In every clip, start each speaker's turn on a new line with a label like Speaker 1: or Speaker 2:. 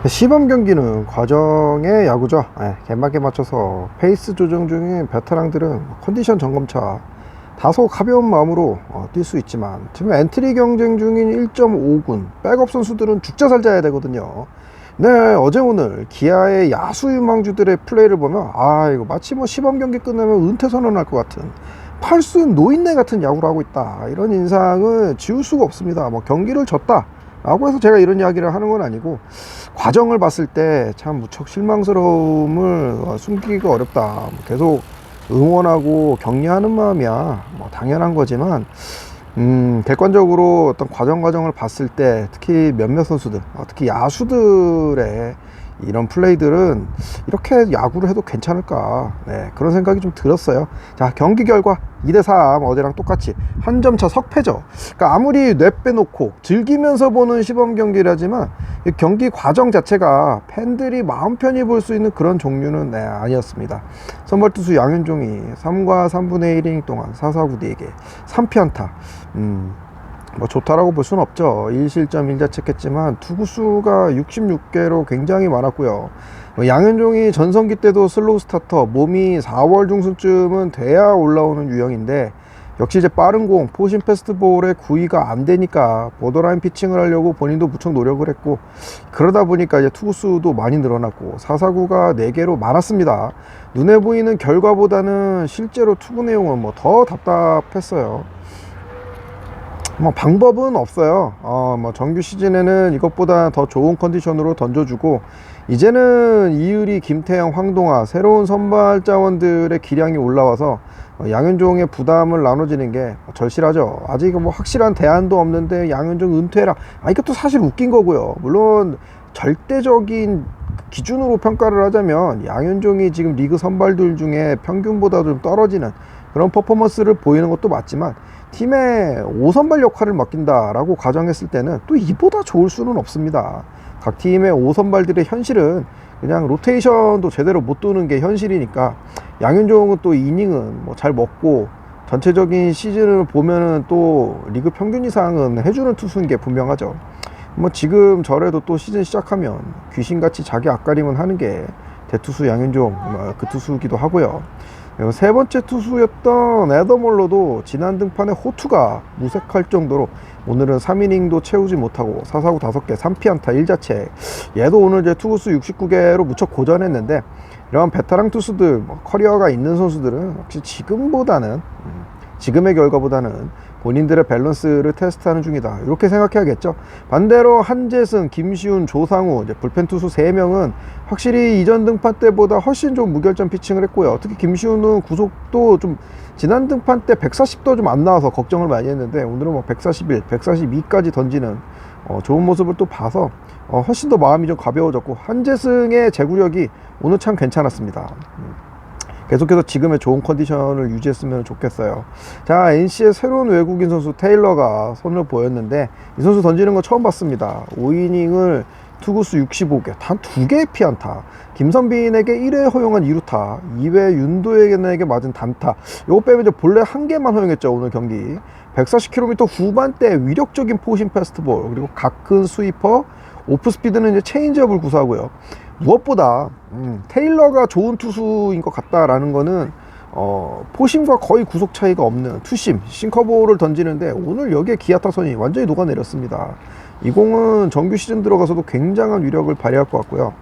Speaker 1: 시범 경기는 과정의 야구죠. 개막에 맞춰서 페이스 조정 중인 베테랑들은 컨디션 점검차 다소 가벼운 마음으로 뛸 수 있지만, 지금 엔트리 경쟁 중인 1.5군 백업 선수들은 죽자 살자 해야 되거든요. 네, 어제 오늘 기아의 야수 유망주들의 플레이를 보면 이거 마치 시범 경기 끝나면 은퇴 선언할 것 같은 팔순 노인네 같은 야구를 하고 있다, 이런 인상을 지울 수가 없습니다. 경기를 졌다 라고 해서 제가 이런 이야기를 하는 건 아니고, 과정을 봤을 때 참 무척 실망스러움을 숨기기가 어렵다. 계속 응원하고 격려하는 마음이야 당연한 거지만, 객관적으로 어떤 과정을 봤을 때 특히 몇몇 선수들, 특히 야수들의 이런 플레이들은 이렇게 야구를 해도 괜찮을까, 그런 생각이 좀 들었어요. 자, 경기 결과 2대3, 어제랑 똑같이 한 점차 석패죠. 그러니까 아무리 뇌 빼놓고 즐기면서 보는 시범 경기라지만 경기 과정 자체가 팬들이 마음 편히 볼 수 있는 그런 종류는 아니었습니다. 선발 투수 양현종이 3과 3분의 1이닝 동안 4사구디에게 3피안타, 좋다라고 볼 수는 없죠. 1실점 1자책했지만 투구수가 66개로 굉장히 많았고요. 양현종이 전성기 때도 슬로우 스타터, 몸이 4월 중순쯤은 돼야 올라오는 유형인데, 역시 이제 빠른 공, 포신 패스트볼의 구위가 안 되니까 보더라인 피칭을 하려고 본인도 무척 노력을 했고, 그러다 보니까 이제 투구수도 많이 늘어났고 4사구가 4개로 많았습니다. 눈에 보이는 결과보다는 실제로 투구 내용은 더 답답했어요. 방법은 없어요. 정규 시즌에는 이것보다 더 좋은 컨디션으로 던져주고, 이제는 이의리, 김태형, 황동아 새로운 선발 자원들의 기량이 올라와서 양현종의 부담을 나눠지는 게 절실하죠. 아직 확실한 대안도 없는데 양현종 은퇴라, 이것도 사실 웃긴 거고요. 물론 절대적인 기준으로 평가를 하자면 양현종이 지금 리그 선발들 중에 평균보다 좀 떨어지는 그런 퍼포먼스를 보이는 것도 맞지만, 팀의 5선발 역할을 맡긴다라고 가정했을 때는 또 이보다 좋을 수는 없습니다. 각 팀의 5선발들의 현실은 그냥 로테이션도 제대로 못 도는 게 현실이니까, 양현종은 또 이닝은 잘 먹고 전체적인 시즌을 보면은 또 리그 평균 이상은 해주는 투수인 게 분명하죠. 지금 저래도 또 시즌 시작하면 귀신같이 자기 앞가림은 하는 게 대투수 양현종 그 투수기도 하고요. 세 번째 투수였던 에더몰로도 지난 등판에 호투가 무색할 정도로 오늘은 3이닝도 채우지 못하고 4사구 5개 3피안타 1자책, 얘도 오늘 이제 투구수 69개로 무척 고전했는데, 이런 베테랑 투수들, 커리어가 있는 선수들은 역시 지금의 결과보다는 본인들의 밸런스를 테스트하는 중이다, 이렇게 생각해야겠죠. 반대로 한재승, 김시훈, 조상우, 이제 불펜 투수 3명은 확실히 이전 등판 때보다 훨씬 좀 무결점 피칭을 했고요. 특히 김시훈은 구속도 좀 지난 등판 때 140도 좀 안 나와서 걱정을 많이 했는데, 오늘은 141, 142까지 던지는 좋은 모습을 또 봐서 훨씬 더 마음이 좀 가벼워졌고, 한재승의 제구력이 오늘 참 괜찮았습니다. 계속해서 지금의 좋은 컨디션을 유지했으면 좋겠어요. 자, NC의 새로운 외국인 선수 테일러가 손을 보였는데, 이 선수 던지는 거 처음 봤습니다. 5이닝을 투구수 65개, 단 2개의 피안타, 김선빈에게 1회 허용한 2루타, 2회 윤도현에게 맞은 단타, 요거 빼면 이제 본래 1개만 허용했죠, 오늘 경기. 140km 후반대 위력적인 포신 패스트볼, 그리고 각근 스위퍼, 오프스피드는 이제 체인지업을 구사하고요. 무엇보다 테일러가 좋은 투수인 것 같다라는 거는 포심과 거의 구속 차이가 없는 투심, 싱커볼을 던지는데, 오늘 여기에 기아 타선이 완전히 녹아내렸습니다. 이 공은 정규 시즌 들어가서도 굉장한 위력을 발휘할 것 같고요.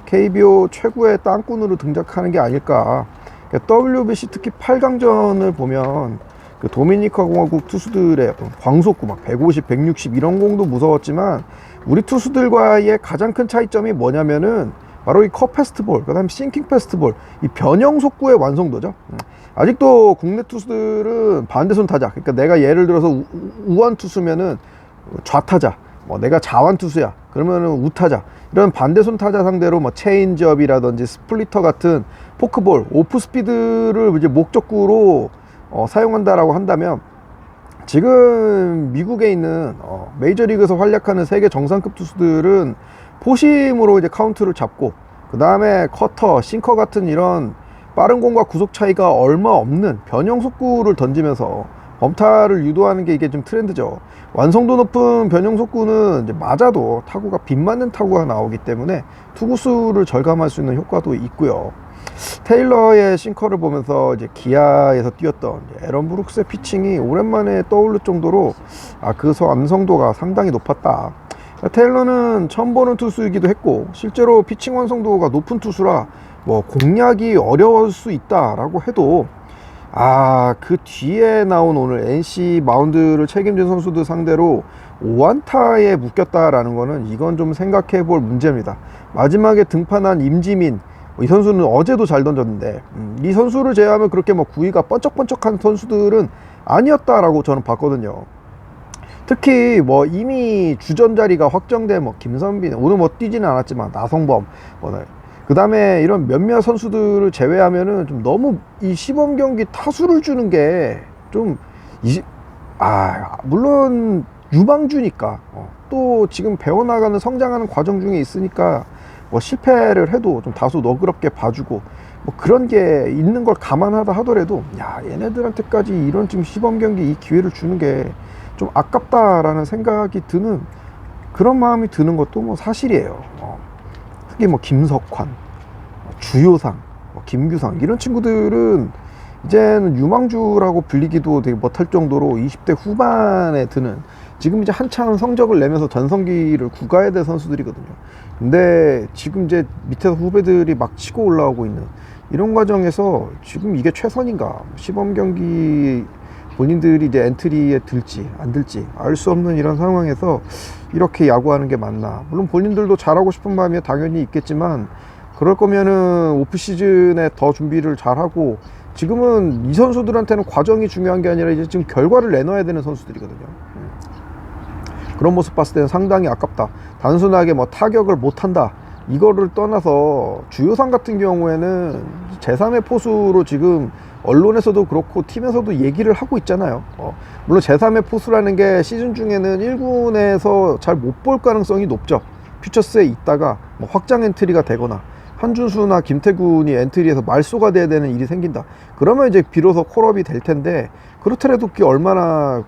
Speaker 1: KBO 최고의 땅꾼으로 등장하는 게 아닐까. WBC 특히 8강전을 보면 그 도미니카 공화국 투수들의 광속구 150, 160 이런 공도 무서웠지만, 우리 투수들과의 가장 큰 차이점이 뭐냐면은 바로 이 컷 패스트볼, 그 다음 싱킹 패스트볼, 이 변형 속구의 완성도죠. 아직도 국내 투수들은 반대손 타자, 그러니까 내가 예를 들어서 우완 투수면은 좌타자, 내가 자완 투수야 그러면은 우타자, 이런 반대손 타자 상대로 체인지업이라든지 스플리터 같은 포크볼, 오프스피드를 이제 목적구로 사용한다라고 한다면, 지금 미국에 있는 메이저리그에서 활약하는 세계 정상급 투수들은 포심으로 이제 카운트를 잡고, 그 다음에 커터, 싱커 같은 이런 빠른 공과 구속 차이가 얼마 없는 변형 속구를 던지면서 범타를 유도하는 게 이게 좀 트렌드죠. 완성도 높은 변형 속구는 이제 맞아도 타구가 빗 맞는 타구가 나오기 때문에 투구수를 절감할 수 있는 효과도 있고요. 테일러의 싱커를 보면서 이제 기아에서 뛰었던 에런 브룩스의 피칭이 오랜만에 떠오를 정도로 그 완성도가 상당히 높았다. 테일러는 처음 보는 투수이기도 했고 실제로 피칭 완성도가 높은 투수라 뭐 공략이 어려울 수 있다라고 해도 그 뒤에 나온 오늘 NC 마운드를 책임진 선수들 상대로 5안타에 묶였다라는 거는 이건 좀 생각해 볼 문제입니다. 마지막에 등판한 임지민, 이 선수는 어제도 잘 던졌는데 이 선수를 제외하면 그렇게 뭐 구위가 번쩍번쩍한 선수들은 아니었다라고 저는 봤거든요. 특히 뭐 이미 주전 자리가 확정된 뭐 김선빈, 오늘 뭐 뛰지는 않았지만 나성범, 그 다음에 이런 몇몇 선수들을 제외하면은 좀 너무 이 시범 경기 타수를 주는 게 좀 물론 유망주니까 또 지금 배워나가는 성장하는 과정 중에 있으니까 뭐 실패를 해도 좀 다소 너그럽게 봐주고 뭐 그런 게 있는 걸 감안하다 하더라도 얘네들한테까지 이런 지금 시범 경기 이 기회를 주는 게 좀 아깝다라는 생각이 드는 그런 마음이 드는 것도 뭐 사실이에요. 특히 뭐 김석환, 주요상, 김규상 이런 친구들은 이제는 유망주라고 불리기도 되게 못할 정도로 20대 후반에 드는 지금 이제 한참 성적을 내면서 전성기를 구가해야 될 선수들이거든요. 근데 지금 이제 밑에서 후배들이 막 치고 올라오고 있는 이런 과정에서 지금 이게 최선인가? 시범 경기 본인들이 이제 엔트리에 들지 안 들지 알 수 없는 이런 상황에서 이렇게 야구하는 게 맞나? 물론 본인들도 잘하고 싶은 마음이 당연히 있겠지만 그럴 거면은 오프 시즌에 더 준비를 잘하고 지금은 이 선수들한테는 과정이 중요한 게 아니라 이제 지금 결과를 내놔야 되는 선수들이거든요. 그런 모습 봤을 때는 상당히 아깝다. 단순하게 뭐 타격을 못한다 이거를 떠나서 주요상 같은 경우에는 제3의 포수로 지금 언론에서도 그렇고 팀에서도 얘기를 하고 있잖아요. 물론 제3의 포수라는 게 시즌 중에는 1군에서 잘 못 볼 가능성이 높죠. 퓨처스에 있다가 뭐 확장 엔트리가 되거나 한준수나 김태균이 엔트리에서 말소가 돼야 되는 일이 생긴다. 그러면 이제 비로소 콜업이 될 텐데 그렇더라도 그게 얼마나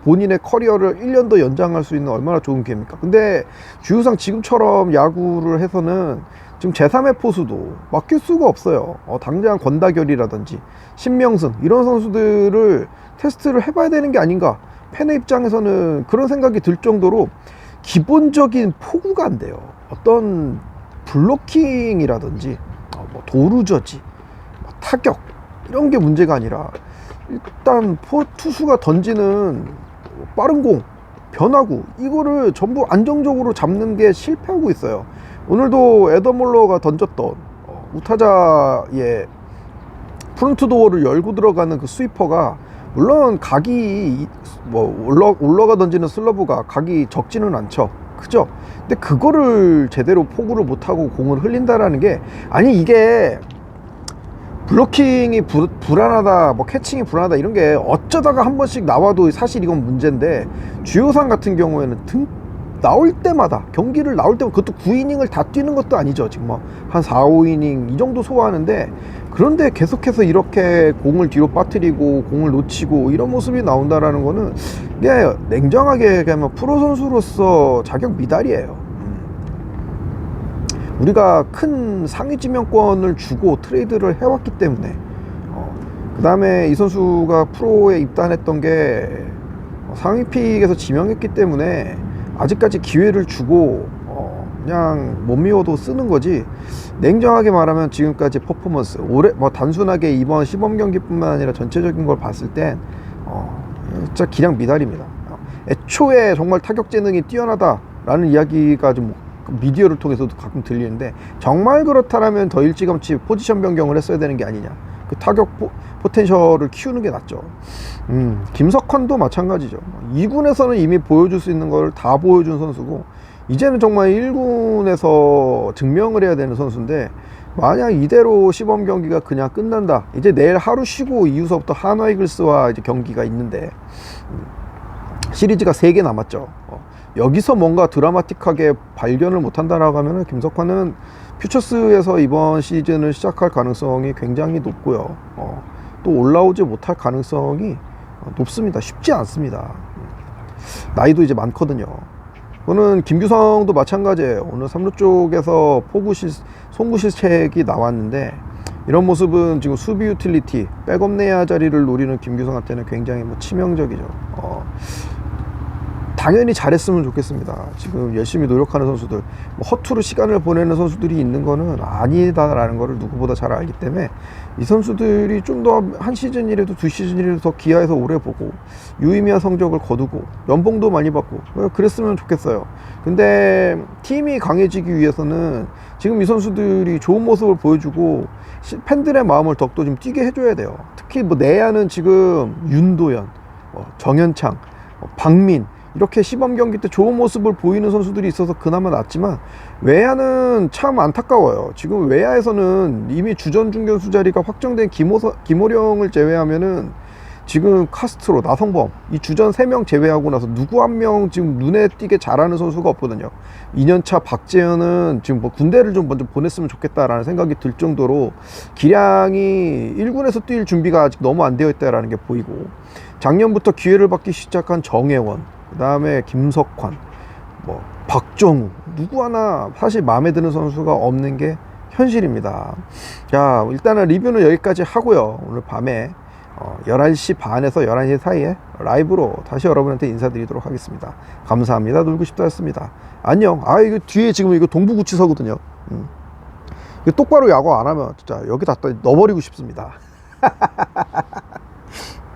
Speaker 1: 본인의 커리어를 1년 더 연장할 수 있는 얼마나 좋은 기회입니까? 근데 주요상 지금처럼 야구를 해서는 지금 제3의 포수도 맡길 수가 없어요. 당장 권다결이라든지 신명승 이런 선수들을 테스트를 해봐야 되는 게 아닌가. 팬의 입장에서는 그런 생각이 들 정도로 기본적인 포구가 안 돼요. 어떤 블로킹이라든지 뭐 도루저지, 타격 이런 게 문제가 아니라 일단 투수가 던지는 빠른 공, 변화구 이거를 전부 안정적으로 잡는 게 실패하고 있어요. 오늘도 에더몰러가 던졌던 우타자의 프론트 도어를 열고 들어가는 그 스위퍼가 물론 각이 뭐 올러가 던지는 슬러브가 각이 적지는 않죠. 그죠? 근데 그거를 제대로 포구를 못하고 공을 흘린다라는 게 아니 이게 블로킹이 불안하다 뭐 캐칭이 불안하다 이런 게 어쩌다가 한 번씩 나와도 사실 이건 문제인데 주요상 같은 경우에는 나올 때마다 경기를 나올 때마다 그것도 9이닝을 다 뛰는 것도 아니죠. 지금 뭐 한 4, 5이닝 이 정도 소화하는데 그런데 계속해서 이렇게 공을 뒤로 빠뜨리고 공을 놓치고 이런 모습이 나온다라는 거는 이게 냉정하게 그냥 프로 선수로서 자격 미달이에요. 우리가 큰 상위 지명권을 주고 트레이드를 해왔기 때문에 그 다음에 이 선수가 프로에 입단했던 게 상위 픽에서 지명했기 때문에 아직까지 기회를 주고 그냥 못 미워도 쓰는 거지. 냉정하게 말하면 지금까지 퍼포먼스 올해 뭐 단순하게 이번 시범 경기뿐만 아니라 전체적인 걸 봤을 땐 진짜 기량 미달입니다. 애초에 정말 타격 재능이 뛰어나다라는 이야기가 좀 미디어를 통해서도 가끔 들리는데 정말 그렇다면 더 일찌감치 포지션 변경을 했어야 되는 게 아니냐. 그 타격 포텐셜을 키우는 게 낫죠. 김석환도 마찬가지죠. 2군에서는 이미 보여줄 수 있는 걸 다 보여준 선수고 이제는 정말 1군에서 증명을 해야 되는 선수인데 만약 이대로 시범 경기가 그냥 끝난다. 이제 내일 하루 쉬고 이후서부터 한화 이글스와 이제 경기가 있는데 시리즈가 3개 남았죠. 여기서 뭔가 드라마틱하게 발견을 못한다라고 하면 김석환은 퓨처스에서 이번 시즌을 시작할 가능성이 굉장히 높고요. 또 올라오지 못할 가능성이 높습니다. 쉽지 않습니다. 나이도 이제 많거든요. 그거는 김규성도 마찬가지예요. 오늘 3루 쪽에서 송구 실책이 나왔는데, 이런 모습은 지금 수비 유틸리티, 백업 내야 자리를 노리는 김규성한테는 굉장히 치명적이죠. 당연히 잘했으면 좋겠습니다. 지금 열심히 노력하는 선수들, 허투루 시간을 보내는 선수들이 있는 거는 아니다라는 거를 누구보다 잘 알기 때문에, 이 선수들이 좀 더 한 시즌이라도 두 시즌이라도 더 기아에서 오래 보고 유의미한 성적을 거두고 연봉도 많이 받고 그랬으면 좋겠어요. 근데 팀이 강해지기 위해서는 지금 이 선수들이 좋은 모습을 보여주고 팬들의 마음을 더욱더 좀 뛰게 해줘야 돼요. 특히 내야는 지금 윤도현, 정현창, 박민, 이렇게 시범 경기 때 좋은 모습을 보이는 선수들이 있어서 그나마 낫지만, 외야는 참 안타까워요. 지금 외야에서는 이미 주전 중견수 자리가 확정된 김호령을 제외하면은 지금 카스트로, 나성범, 이 주전 3명 제외하고 나서 누구 한 명 지금 눈에 띄게 잘하는 선수가 없거든요. 2년차 박재현은 지금 군대를 좀 먼저 보냈으면 좋겠다라는 생각이 들 정도로 기량이 1군에서 뛸 준비가 아직 너무 안 되어 있다라는 게 보이고, 작년부터 기회를 받기 시작한 정혜원, 그 다음에 김석환, 박정우, 누구 하나 사실 마음에 드는 선수가 없는 게 현실입니다. 자, 일단은 리뷰는 여기까지 하고요. 오늘 밤에 11시 반에서 11시 사이에 라이브로 다시 여러분한테 인사드리도록 하겠습니다. 감사합니다. 놀고 싶다 했습니다. 안녕. 이거 뒤에 지금 이거 동부구치소거든요. 이거 똑바로 야구 안 하면 진짜 여기다 넣어버리고 싶습니다.